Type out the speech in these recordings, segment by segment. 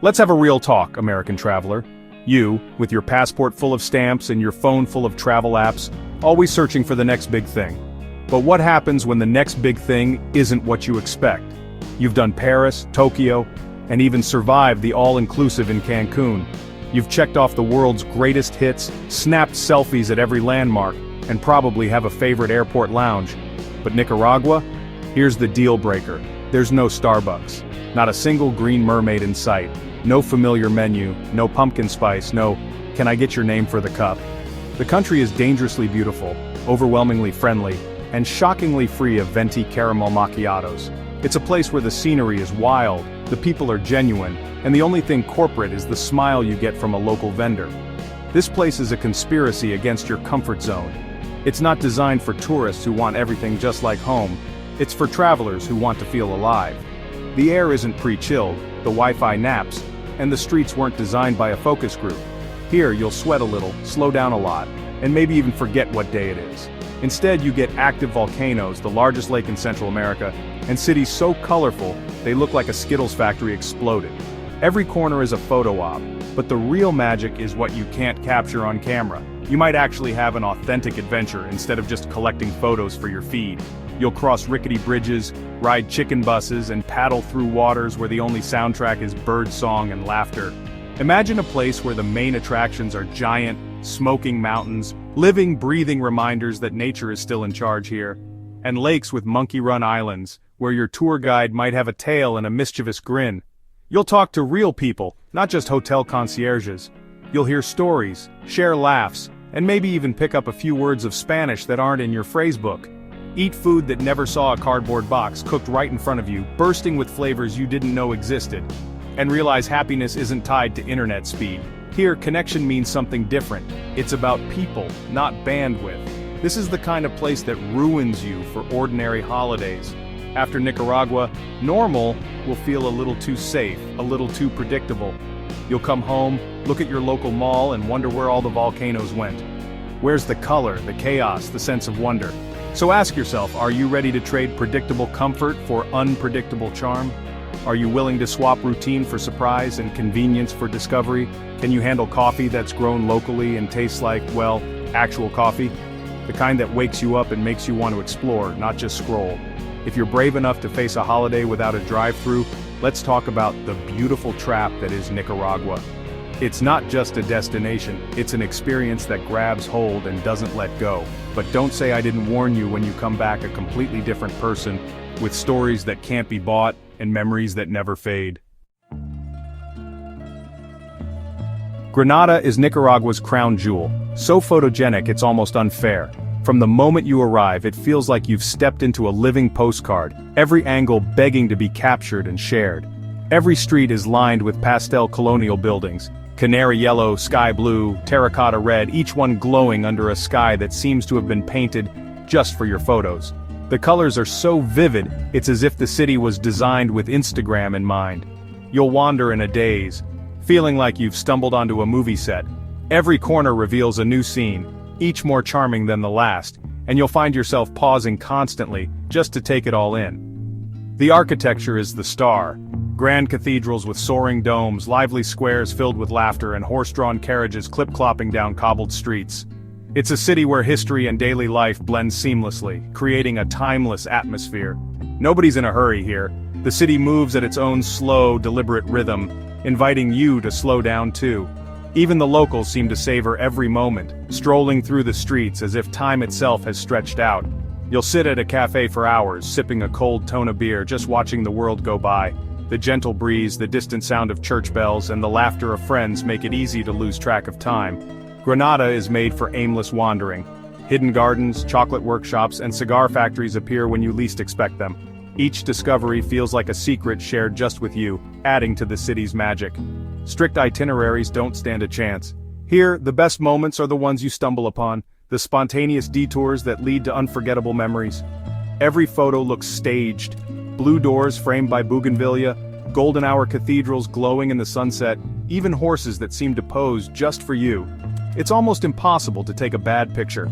Let's have a real talk, American traveler. You, with your passport full of stamps and your phone full of travel apps, always searching for the next big thing. But what happens when the next big thing isn't what you expect? You've done Paris, Tokyo, and even survived the all-inclusive in Cancun. You've checked off the world's greatest hits, snapped selfies at every landmark, and probably have a favorite airport lounge. But Nicaragua? Here's the deal breaker. There's no Starbucks. Not a single green mermaid in sight. No familiar menu, no pumpkin spice, no, "Can I get your name for the cup?" The country is dangerously beautiful, overwhelmingly friendly, and shockingly free of venti caramel macchiatos. It's a place where the scenery is wild, the people are genuine, and the only thing corporate is the smile you get from a local vendor. This place is a conspiracy against your comfort zone. It's not designed for tourists who want everything just like home. It's for travelers who want to feel alive. The air isn't pre-chilled, the Wi-Fi naps, and the streets weren't designed by a focus group. Here you'll sweat a little, slow down a lot, and maybe even forget what day it is. Instead you get active volcanoes, the largest lake in Central America, and cities so colorful, they look like a Skittles factory exploded. Every corner is a photo op, but the real magic is what you can't capture on camera. You might actually have an authentic adventure instead of just collecting photos for your feed. You'll cross rickety bridges, ride chicken buses, and paddle through waters where the only soundtrack is bird song and laughter. Imagine a place where the main attractions are giant, smoking mountains, living, breathing reminders that nature is still in charge here, and lakes with monkey-run islands, where your tour guide might have a tail and a mischievous grin. You'll talk to real people, not just hotel concierges. You'll hear stories, share laughs, and maybe even pick up a few words of Spanish that aren't in your phrasebook. Eat food that never saw a cardboard box cooked right in front of you, bursting with flavors you didn't know existed. And realize happiness isn't tied to internet speed. Here, connection means something different. It's about people, not bandwidth. This is the kind of place that ruins you for ordinary holidays. After Nicaragua, normal will feel a little too safe, a little too predictable. You'll come home, look at your local mall, and wonder where all the volcanoes went. Where's the color, the chaos, the sense of wonder? So ask yourself, are you ready to trade predictable comfort for unpredictable charm? Are you willing to swap routine for surprise and convenience for discovery? Can you handle coffee that's grown locally and tastes like, well, actual coffee? The kind that wakes you up and makes you want to explore, not just scroll. If you're brave enough to face a holiday without a drive-through, let's talk about the beautiful trap that is Nicaragua. It's not just a destination, it's an experience that grabs hold and doesn't let go. But don't say I didn't warn you when you come back a completely different person, with stories that can't be bought and memories that never fade. Granada is Nicaragua's crown jewel, so photogenic it's almost unfair. From the moment you arrive, it feels like you've stepped into a living postcard, every angle begging to be captured and shared. Every street is lined with pastel colonial buildings, canary yellow, sky blue, terracotta red, each one glowing under a sky that seems to have been painted just for your photos. The colors are so vivid, it's as if the city was designed with Instagram in mind. You'll wander in a daze, feeling like you've stumbled onto a movie set. Every corner reveals a new scene, each more charming than the last, and you'll find yourself pausing constantly just to take it all in. The architecture is the star. Grand cathedrals with soaring domes, lively squares filled with laughter, and horse-drawn carriages clip-clopping down cobbled streets. It's a city where history and daily life blend seamlessly, creating a timeless atmosphere. Nobody's in a hurry here. The city moves at its own slow, deliberate rhythm, inviting you to slow down too. Even the locals seem to savor every moment, strolling through the streets as if time itself has stretched out. You'll sit at a cafe for hours, sipping a cold Tona beer, just watching the world go by. The gentle breeze, the distant sound of church bells, and the laughter of friends make it easy to lose track of time. Granada is made for aimless wandering. Hidden gardens, chocolate workshops, and cigar factories appear when you least expect them. Each discovery feels like a secret shared just with you, adding to the city's magic. Strict itineraries don't stand a chance. Here, the best moments are the ones you stumble upon, the spontaneous detours that lead to unforgettable memories. Every photo looks staged. Blue doors framed by bougainvillea, golden hour cathedrals glowing in the sunset, even horses that seem to pose just for you. It's almost impossible to take a bad picture.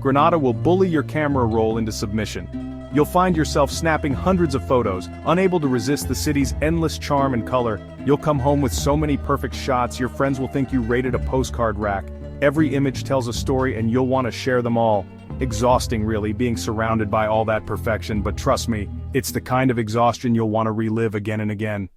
Granada will bully your camera roll into submission. You'll find yourself snapping hundreds of photos, unable to resist the city's endless charm and color. You'll come home with so many perfect shots, your friends will think you raided a postcard rack. Every image tells a story and you'll want to share them all. Exhausting really, being surrounded by all that perfection, but trust me, it's the kind of exhaustion you'll want to relive again and again.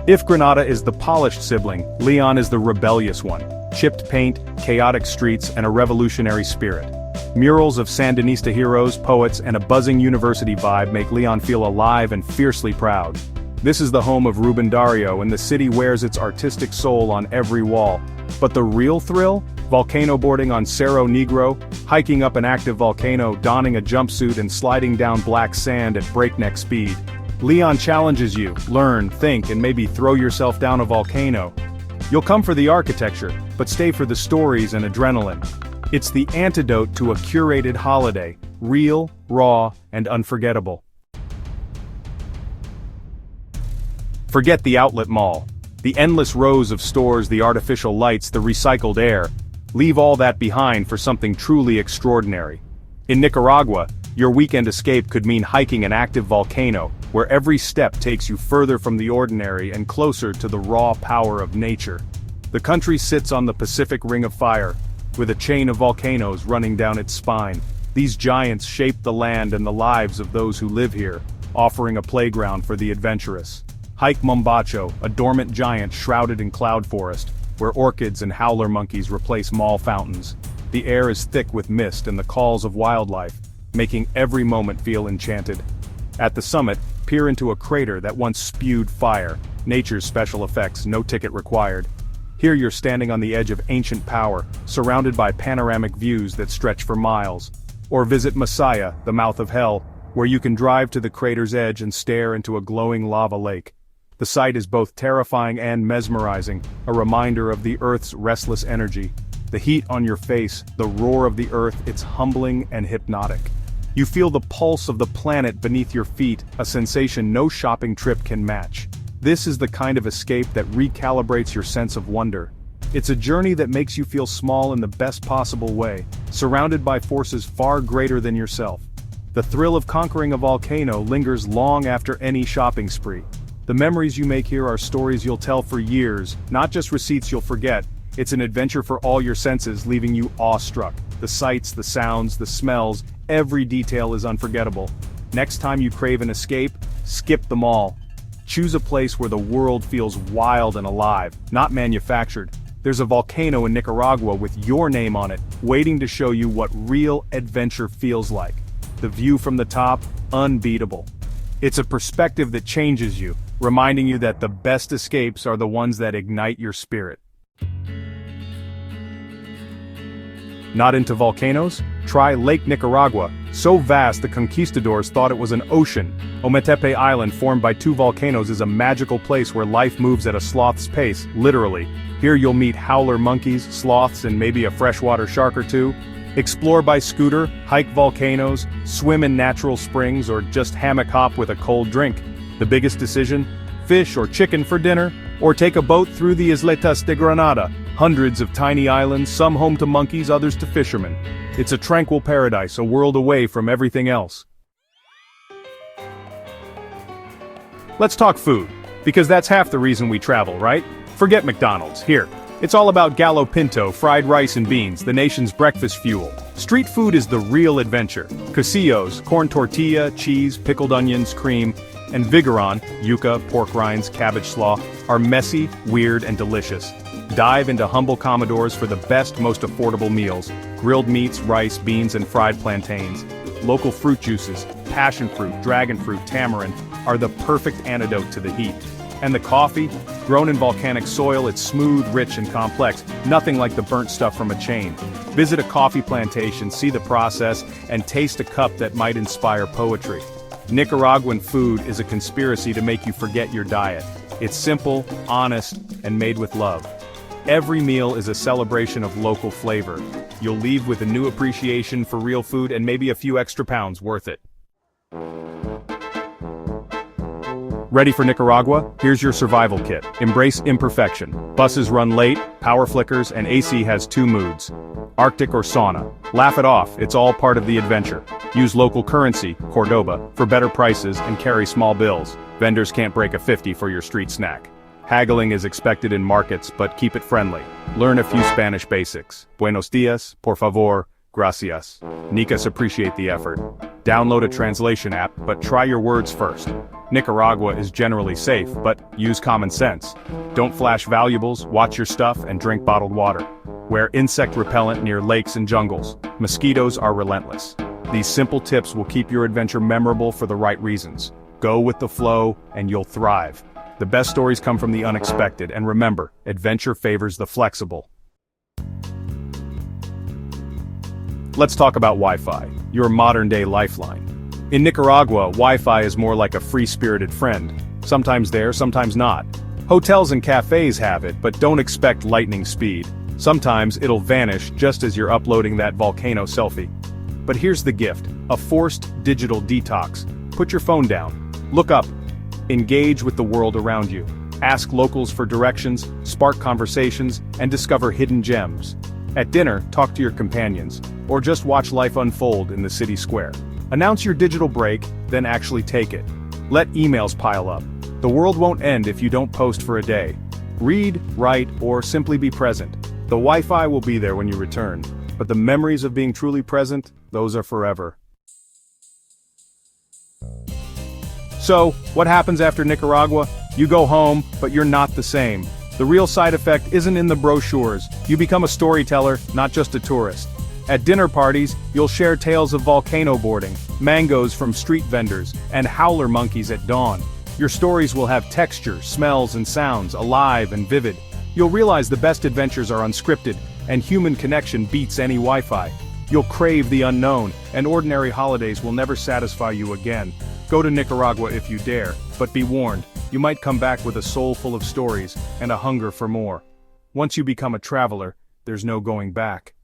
If Granada is the polished sibling, Leon is the rebellious one. Chipped paint, chaotic streets, and a revolutionary spirit. Murals of Sandinista heroes, poets, and a buzzing university vibe make Leon feel alive and fiercely proud. This is the home of Ruben Dario, and the city wears its artistic soul on every wall. But the real thrill? Volcano boarding on Cerro Negro, hiking up an active volcano, donning a jumpsuit and sliding down black sand at breakneck speed. Leon challenges you, learn, think, and maybe throw yourself down a volcano. You'll come for the architecture, but stay for the stories and adrenaline. It's the antidote to a curated holiday, real, raw, and unforgettable. Forget the outlet mall. The endless rows of stores, the artificial lights, the recycled air. Leave all that behind for something truly extraordinary. In Nicaragua, your weekend escape could mean hiking an active volcano, where every step takes you further from the ordinary and closer to the raw power of nature. The country sits on the Pacific Ring of Fire, with a chain of volcanoes running down its spine. These giants shape the land and the lives of those who live here, offering a playground for the adventurous. Hike Mombacho, a dormant giant shrouded in cloud forest, where orchids and howler monkeys replace mall fountains. The air is thick with mist and the calls of wildlife, making every moment feel enchanted. At the summit, peer into a crater that once spewed fire, nature's special effects, no ticket required. Here you're standing on the edge of ancient power, surrounded by panoramic views that stretch for miles. Or visit Masaya, the mouth of hell, where you can drive to the crater's edge and stare into a glowing lava lake. The sight is both terrifying and mesmerizing, a reminder of the Earth's restless energy. The heat on your face, the roar of the Earth, it's humbling and hypnotic. You feel the pulse of the planet beneath your feet, a sensation no shopping trip can match. This is the kind of escape that recalibrates your sense of wonder. It's a journey that makes you feel small in the best possible way, surrounded by forces far greater than yourself. The thrill of conquering a volcano lingers long after any shopping spree. The memories you make here are stories you'll tell for years, not just receipts you'll forget. It's an adventure for all your senses, leaving you awestruck. The sights, the sounds, the smells, every detail is unforgettable. Next time you crave an escape, skip the mall. Choose a place where the world feels wild and alive, not manufactured. There's a volcano in Nicaragua with your name on it, waiting to show you what real adventure feels like. The view from the top, unbeatable. It's a perspective that changes you, reminding you that the best escapes are the ones that ignite your spirit. Not into volcanoes? Try Lake Nicaragua. So vast the conquistadors thought it was an ocean. Ometepe Island, formed by two volcanoes, is a magical place where life moves at a sloth's pace, literally. Here you'll meet howler monkeys, sloths, and maybe a freshwater shark or two. Explore by scooter, hike volcanoes, swim in natural springs, or just hammock hop with a cold drink. The biggest decision? Fish or chicken for dinner? Or take a boat through the Isletas de Granada, hundreds of tiny islands, some home to monkeys, others to fishermen. It's a tranquil paradise, a world away from everything else. Let's talk food, because that's half the reason we travel, right? Forget McDonald's, here. It's all about gallo pinto, fried rice and beans, the nation's breakfast fuel. Street food is the real adventure. Quesillos, corn tortilla, cheese, pickled onions, cream, and Vigoron, yuca, pork rinds, cabbage slaw, are messy, weird, and delicious. Dive into humble Commodores for the best, most affordable meals. Grilled meats, rice, beans, and fried plantains. Local fruit juices, passion fruit, dragon fruit, tamarind, are the perfect antidote to the heat. And the coffee? Grown in volcanic soil, it's smooth, rich, and complex, nothing like the burnt stuff from a chain. Visit a coffee plantation, see the process, and taste a cup that might inspire poetry. Nicaraguan food is a conspiracy to make you forget your diet. It's simple, honest, and made with love. Every meal is a celebration of local flavor. You'll leave with a new appreciation for real food and maybe a few extra pounds worth it. Ready for Nicaragua? Here's your survival kit. Embrace imperfection. Buses run late, power flickers, and AC has two moods. Arctic or sauna. Laugh it off, it's all part of the adventure. Use local currency, Cordoba, for better prices and carry small bills. Vendors can't break a 50 for your street snack. Haggling is expected in markets, but keep it friendly. Learn a few Spanish basics. Buenos dias, por favor, gracias. Nicas appreciate the effort. Download a translation app, but try your words first. Nicaragua is generally safe, but use common sense. Don't flash valuables, watch your stuff, and drink bottled water. Wear insect repellent near lakes and jungles. Mosquitoes are relentless. These simple tips will keep your adventure memorable for the right reasons. Go with the flow, and you'll thrive. The best stories come from the unexpected, and remember, adventure favors the flexible. Let's talk about Wi-Fi, your modern-day lifeline. In Nicaragua, Wi-Fi is more like a free-spirited friend. Sometimes there, sometimes not. Hotels and cafes have it, but don't expect lightning speed. Sometimes it'll vanish just as you're uploading that volcano selfie. But here's the gift, a forced digital detox. Put your phone down. Look up. Engage with the world around you. Ask locals for directions, spark conversations, and discover hidden gems. At dinner, talk to your companions, or just watch life unfold in the city square. Announce your digital break, then actually take it. Let emails pile up. The world won't end if you don't post for a day. Read, write, or simply be present. The Wi-Fi will be there when you return, but the memories of being truly present, those are forever. So, what happens after Nicaragua? You go home, but you're not the same. The real side effect isn't in the brochures. You become a storyteller, not just a tourist. At dinner parties, you'll share tales of volcano boarding, mangoes from street vendors, and howler monkeys at dawn. Your stories will have texture, smells, and sounds, alive and vivid. You'll realize the best adventures are unscripted, and human connection beats any Wi-Fi. You'll crave the unknown, and ordinary holidays will never satisfy you again. Go to Nicaragua if you dare, but be warned, you might come back with a soul full of stories, and a hunger for more. Once you become a traveler, there's no going back.